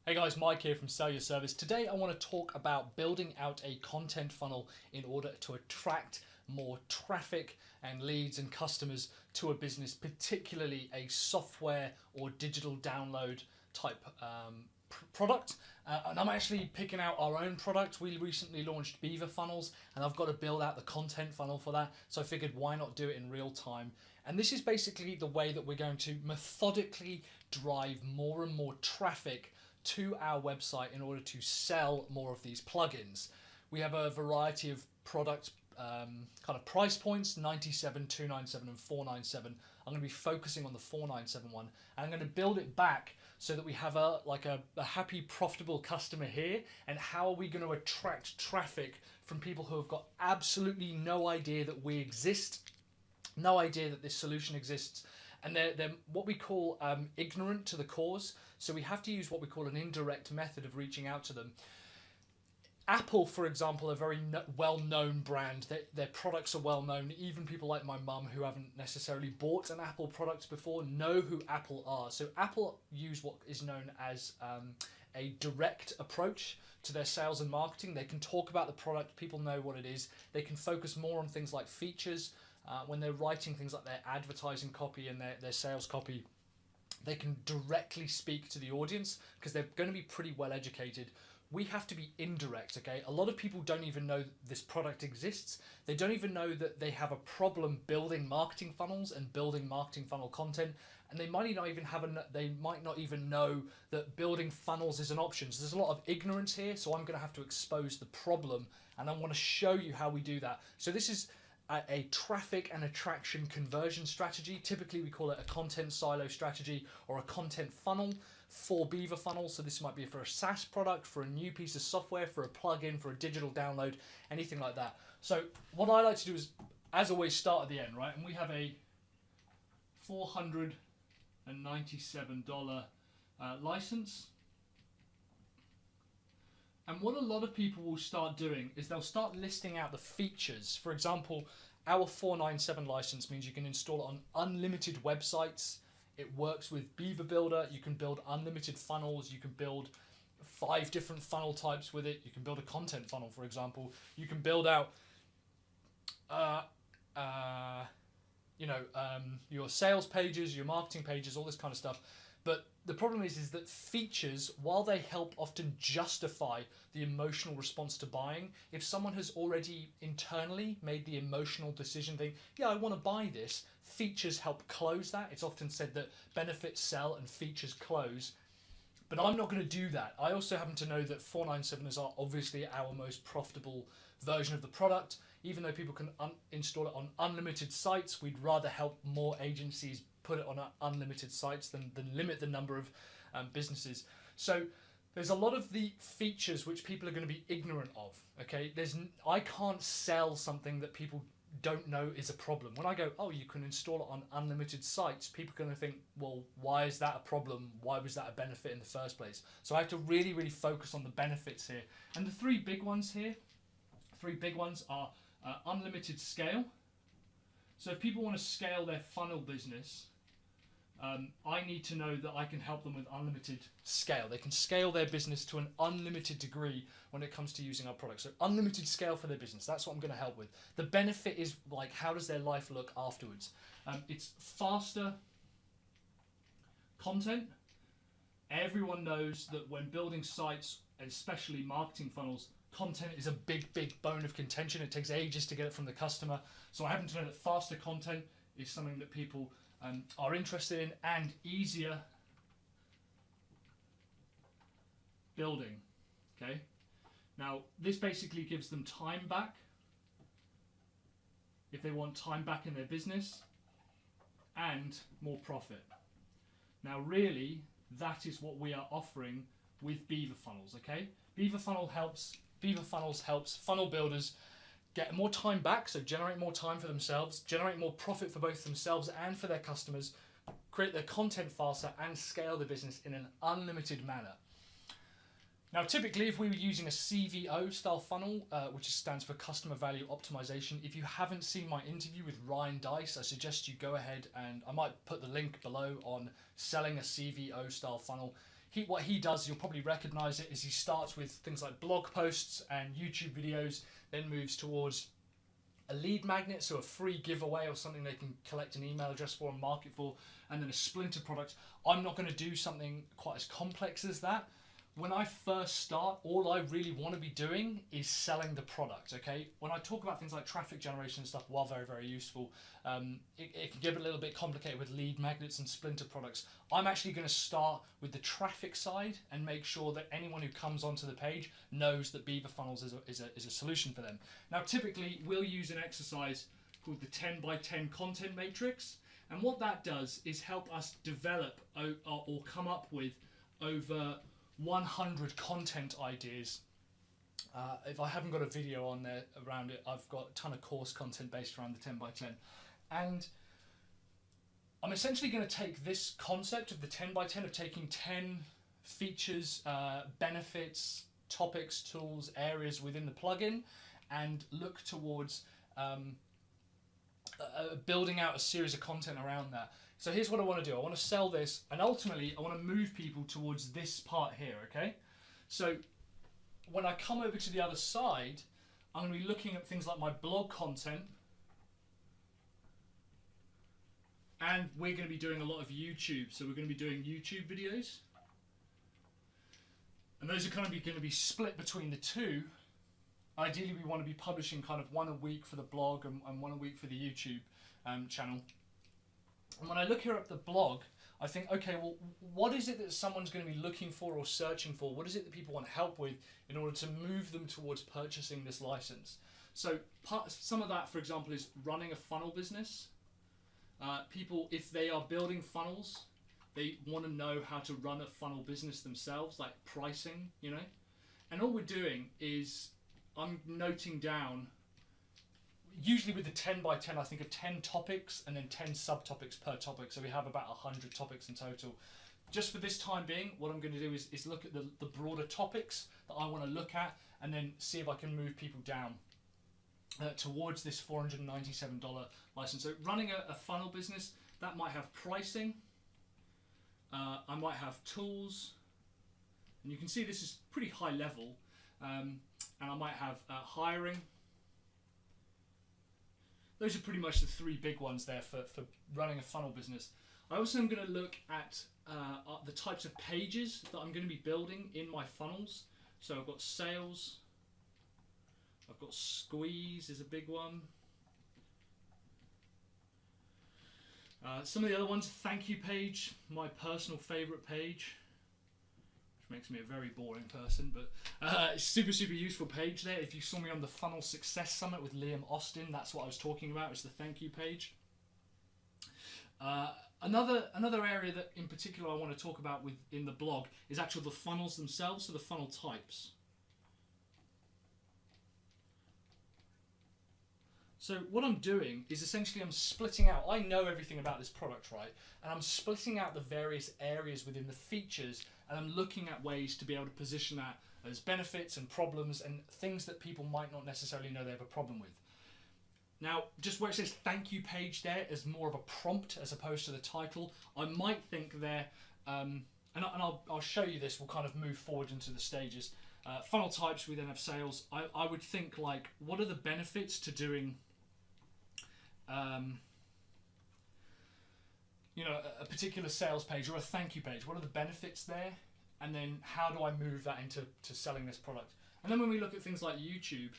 Hey guys, Mike here from Sell Your Service. Today I want to talk about building out a content funnel in order to attract more traffic and leads and customers to a business, particularly a software or digital download type product. And I'm actually picking out our own product. We recently launched Beaver Funnels and I've got to build out the content funnel for that. So I figured why not do it in real time? And this is basically the way that we're going to methodically drive more and more traffic to our website in order to sell more of these plugins. We have a variety of product kind of price points: 97, 297 and 497. I'm going to be focusing on the 497 one, and I'm going to build it back so that we have a happy, profitable customer here. And how are we going to attract traffic from people who have got absolutely no idea that we exist, no idea that this solution exists, and they're what we call ignorant to the cause. So we have to use what we call an indirect method of reaching out to them. Apple, for example, a very well-known brand. Their products are well-known. Even people like my mum, who haven't necessarily bought an Apple product before, know who Apple are. So Apple use what is known as a direct approach to their sales and marketing. They can talk about the product, people know what it is. They can focus more on things like features. When they're writing things like their advertising copy and their sales copy, they can directly speak to the audience because they're going to be pretty well educated. We have to be indirect, okay? A lot of people don't even know this product exists. They don't even know that they have a problem building marketing funnels and building marketing funnel content, and they might not even know that building funnels is an option. So there's a lot of ignorance here, so I'm going to have to expose the problem, and I want to show you how we do that. So this is a traffic and attraction conversion strategy. Typically we call it a content silo strategy or a content funnel for Beaver Funnels. So this might be for a SaaS product, for a new piece of software, for a plugin, for a digital download, anything like that. So what I like to do is, as always, start at the end, right? And we have a $497 license. And what a lot of people will start doing is they'll start listing out the features. For example, our 497 license means you can install it on unlimited websites. It works with Beaver Builder. You can build unlimited funnels. You can build 5 different funnel types with it. You can build a content funnel, for example. You can build out your sales pages, your marketing pages, all this kind of stuff. But the problem is that features, while they help often justify the emotional response to buying, if someone has already internally made the emotional decision, think, yeah, I want to buy this, features help close that. It's often said that benefits sell and features close. But I'm not going to do that. I also happen to know that 497 is obviously our most profitable version of the product. Even though people can install it on unlimited sites, we'd rather help more agencies put it on unlimited sites than limit the number of businesses. So there's a lot of the features which people are going to be ignorant of. Okay, I can't sell something that people don't know is a problem. When I go, oh, you can install it on unlimited sites, people are going to think, well, why is that a problem? Why was that a benefit in the first place? So I have to really, really focus on the benefits here. And the three big ones are unlimited scale. So if people want to scale their funnel business, I need to know that I can help them with unlimited scale. They can scale their business to an unlimited degree when it comes to using our products. So unlimited scale for their business. That's what I'm going to help with. The benefit is, like, how does their life look afterwards? It's faster content. Everyone knows that when building sites, especially marketing funnels, content is a big, big bone of contention. It takes ages to get it from the customer. So I happen to know that faster content is something that people are interested in, and easier building. Okay. Now this basically gives them time back if they want time back in their business, and more profit. Now really, that is what we are offering with Beaver Funnels. Okay. Beaver Funnels helps funnel builders get more time back, so generate more time for themselves, generate more profit for both themselves and for their customers, create their content faster, and scale the business in an unlimited manner. Now, typically, if we were using a CVO style funnel, which stands for Customer Value Optimization, if you haven't seen my interview with Ryan Dice, I suggest you go ahead, and I might put the link below on selling a CVO style funnel. what he does, you'll probably recognize it, is he starts with things like blog posts and YouTube videos, then moves towards a lead magnet, so a free giveaway or something they can collect an email address for and market for, and then a splinter product. I'm not going to do something quite as complex as that. When I first start, all I really want to be doing is selling the product, okay? When I talk about things like traffic generation and stuff, while very, very useful, it can get a little bit complicated with lead magnets and splinter products. I'm actually going to start with the traffic side and make sure that anyone who comes onto the page knows that Beaver Funnels is a solution for them. Now, typically, we'll use an exercise called the 10 by 10 content matrix. And what that does is help us develop or come up with over 100 content ideas. If I haven't got a video on there around it, I've got a ton of course content based around the 10 by 10. And I'm essentially going to take this concept of the 10 by 10, of taking 10 features, benefits, topics, tools, areas within the plugin, and look towards building out a series of content around that. So here's what I want to do. I want to sell this, and ultimately I want to move people towards this part here, okay? So when I come over to the other side, I'm going to be looking at things like my blog content, and we're going to be doing a lot of YouTube. So we're going to be doing YouTube videos, and those are kind of going to be split between the two. Ideally, we want to be publishing kind of one a week for the blog and one a week for the YouTube channel. And when I look here at the blog, I think, okay, well, what is it that someone's going to be looking for or searching for? What is it that people want help with in order to move them towards purchasing this license? So some of that, for example, is running a funnel business. People, if they are building funnels, they want to know how to run a funnel business themselves, like pricing, you know. And all we're doing is I'm noting down, usually with the 10 by 10, I think of 10 topics and then 10 subtopics per topic. So we have about 100 topics in total. Just for this time being, what I'm going to do is look at the broader topics that I want to look at, and then see if I can move people down towards this $497 license. So running a funnel business, that might have pricing. I might have tools. And you can see this is pretty high level. And I might have hiring. Those are pretty much the three big ones there for running a funnel business. I also am going to look at the types of pages that I'm going to be building in my funnels. So I've got sales, I've got squeeze is a big one. Some of the other ones, thank you page, my personal favorite page, which makes me a very boring person, but super useful page there. If you saw me on the Funnel Success Summit with Liam Austin, that's what I was talking about, is the thank you page. Another area that in particular I want to talk about in the blog is actually the funnels themselves, so the funnel types. So what I'm doing is essentially I'm splitting out, I know everything about this product, right? And I'm splitting out the various areas within the features, and I'm looking at ways to be able to position that as benefits and problems and things that people might not necessarily know they have a problem with. Now, just where it says thank you page there is more of a prompt as opposed to the title. I might think there, and I'll show you this, we'll kind of move forward into the stages. Funnel types, we then have sales. I would think like, what are the benefits to doing you know, a particular sales page or a thank you page? What are the benefits there? And then how do I move that into selling this product? And then when we look at things like YouTube,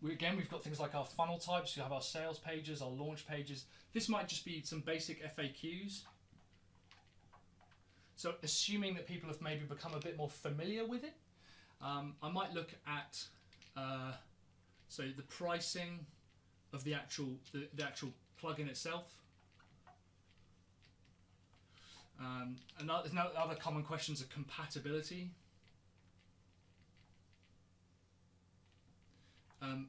we've got things like our funnel types. We have our sales pages, our launch pages. This might just be some basic FAQs. So assuming that people have maybe become a bit more familiar with it, I might look at so the pricing of the actual plugin itself. And other common questions are compatibility.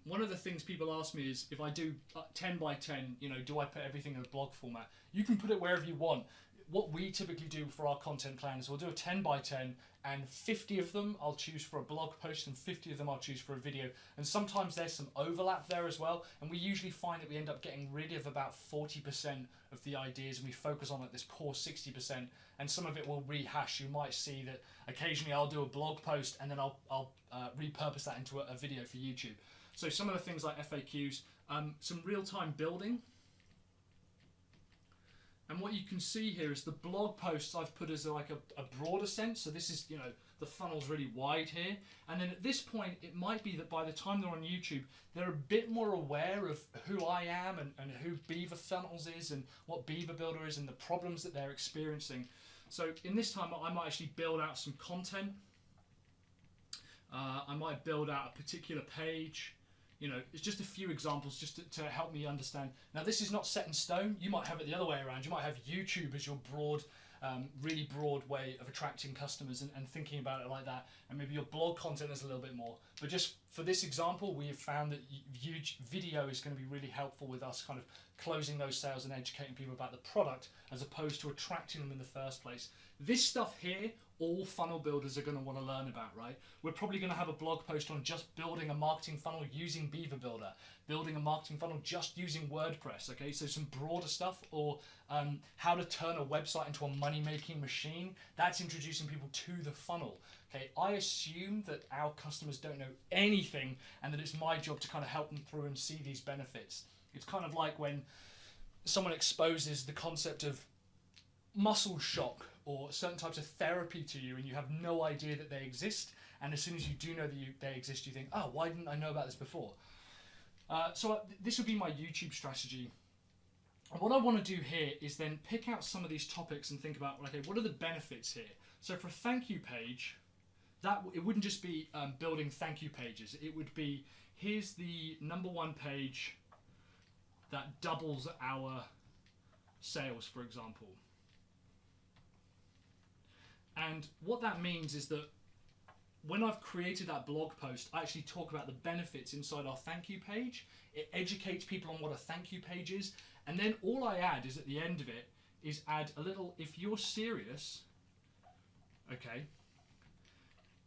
One of the things people ask me is, if I do 10 by 10, you know, do I put everything in a blog format? You can put it wherever you want. what we typically do for our content plans, we'll do a 10 by 10, and 50 of them I'll choose for a blog post and 50 of them I'll choose for a video. And sometimes there's some overlap there as well, and we usually find that we end up getting rid of about 40% of the ideas, and we focus on like this core 60%, and some of it will rehash. You might see that occasionally I'll do a blog post and then I'll repurpose that into a video for YouTube. So some of the things like FAQs, some real-time building. And what you can see here is the blog posts I've put as like a broader sense. So this is, you know, the funnel's really wide here. And then at this point, it might be that by the time they're on YouTube, they're a bit more aware of who I am and who Beaver Funnels is and what Beaver Builder is and the problems that they're experiencing. So in this time, I might actually build out some content. I might build out a particular page. You know, it's just a few examples just to help me understand. Now, this is not set in stone. You might have it the other way around. You might have YouTube as your broad, really broad way of attracting customers and thinking about it like that. And maybe your blog content is a little bit more. But just for this example, we have found that video is going to be really helpful with us kind of closing those sales and educating people about the product as opposed to attracting them in the first place. This stuff here, all funnel builders are going to want to learn about, right? We're probably going to have a blog post on just building a marketing funnel using Beaver Builder, building a marketing funnel just using WordPress, okay? So some broader stuff, or how to turn a website into a money-making machine. That's introducing people to the funnel, okay? I assume that our customers don't know anything and that it's my job to kind of help them through and see these benefits. It's kind of like when someone exposes the concept of muscle shock or certain types of therapy to you and you have no idea that they exist, and as soon as you do know that they exist, you think, oh, why didn't I know about this before? So this would be my YouTube strategy. And what I want to do here is then pick out some of these topics and think about, okay, what are the benefits here? So for a thank you page, it wouldn't just be building thank you pages. It would be, here's the #1 page that doubles our sales, for example. And what that means is that when I've created that blog post, I actually talk about the benefits inside our thank you page. It educates people on what a thank you page is. And then all I add is at the end of it is add a little, if you're serious, okay.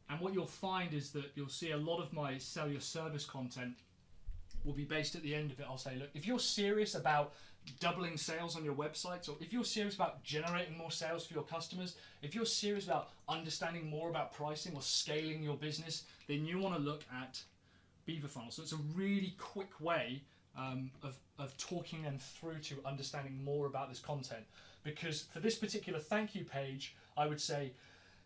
And what you'll find is that you'll see a lot of my sell your service content will be based at the end of it. I'll say, look, if you're serious about doubling sales on your website, or if you're serious about generating more sales for your customers, if you're serious about understanding more about pricing or scaling your business, then you want to look at Beaver Funnels. So it's a really quick way of talking them through to understanding more about this content. Because for this particular thank you page, I would say,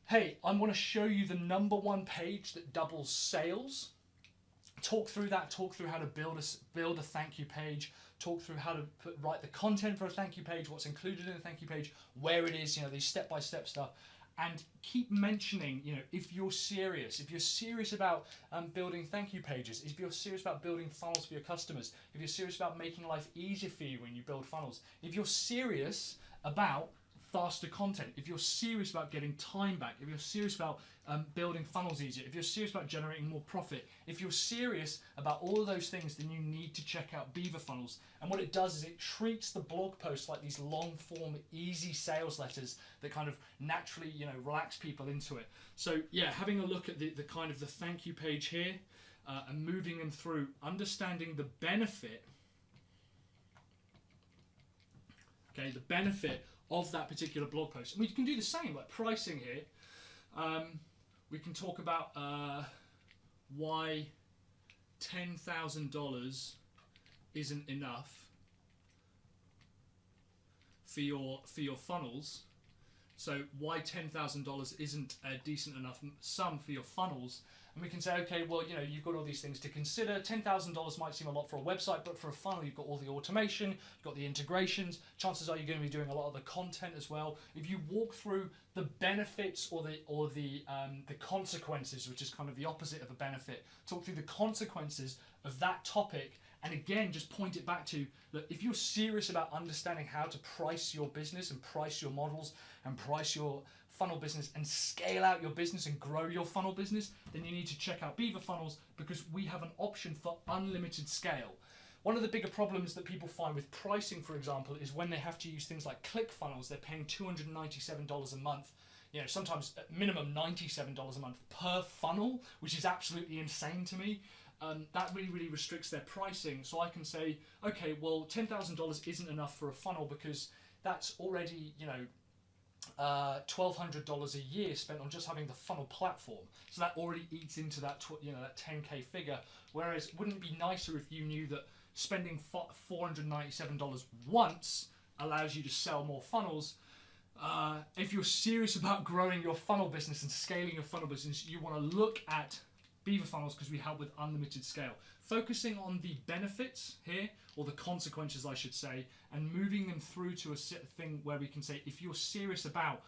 hey, I want to show you the #1 page that doubles sales. Talk through that, talk through how to build a thank you page, talk through how to write the content for a thank you page, what's included in a thank you page, where it is, you know, these step-by-step stuff. And keep mentioning, you know, if you're serious about building thank you pages, if you're serious about building funnels for your customers, if you're serious about making life easier for you when you build funnels, if you're serious about faster content, if you're serious about getting time back, if you're serious about building funnels easier, if you're serious about generating more profit, if you're serious about all of those things, then you need to check out Beaver Funnels. And what it does is it treats the blog posts like these long form, easy sales letters that kind of naturally, you know, relax people into it. So yeah, having a look at the kind of the thank you page here and moving them through, understanding the benefit, okay, the benefit of that particular blog post. And we can do the same, like pricing here. We can talk about why $10,000 isn't enough for your funnels. So why $10,000 isn't a decent enough sum for your funnels. And we can say, okay, well, you know, you've got all these things to consider. $10,000 might seem a lot for a website, but for a funnel, you've got all the automation, you've got the integrations. Chances are you're going to be doing a lot of the content as well. If you walk through the benefits or the consequences, which is kind of the opposite of a benefit, talk through the consequences of that topic, and again, just point it back to, look, if you're serious about understanding how to price your business and price your models and price your funnel business and scale out your business and grow your funnel business, then you need to check out Beaver Funnels, because we have an option for unlimited scale. One of the bigger problems that people find with pricing, for example, is when they have to use things like ClickFunnels, they're paying $297 a month, sometimes at minimum $97 a month per funnel, which is absolutely insane to me. That really restricts their pricing. So I can say, okay, well, $10,000 isn't enough for a funnel because that's already, $1,200 a year spent on just having the funnel platform. So that already eats into that, that 10K figure. Whereas, wouldn't it be nicer if you knew that spending $497 once allows you to sell more funnels? If you're serious about growing your funnel business and scaling your funnel business, you want to look at Beaver Funnels because we help with unlimited scale. Focusing on the benefits here, or the consequences I should say, and moving them through to a thing where we can say, if you're serious about ...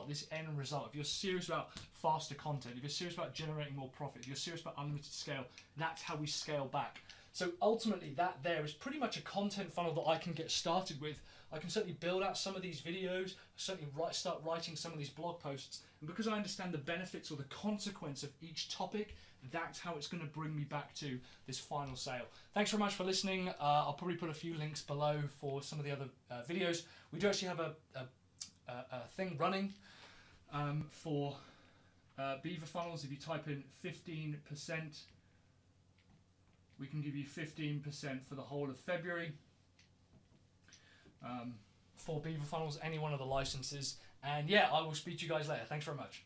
this end result, if you're serious about faster content, if you're serious about generating more profit, if you're serious about unlimited scale, that's how we scale back. So ultimately that there is pretty much a content funnel that I can get started with. I can certainly build out some of these videos, certainly start writing some of these blog posts, and because I understand the benefits or the consequence of each topic, that's how it's going to bring me back to this final sale. Thanks very much for listening. I'll probably put a few links below for some of the other videos. We do actually have a thing running for Beaver Funnels. If you type in 15%, we can give you 15% for the whole of February for Beaver Funnels, any one of the licenses. And yeah, I will speak to you guys later. Thanks very much.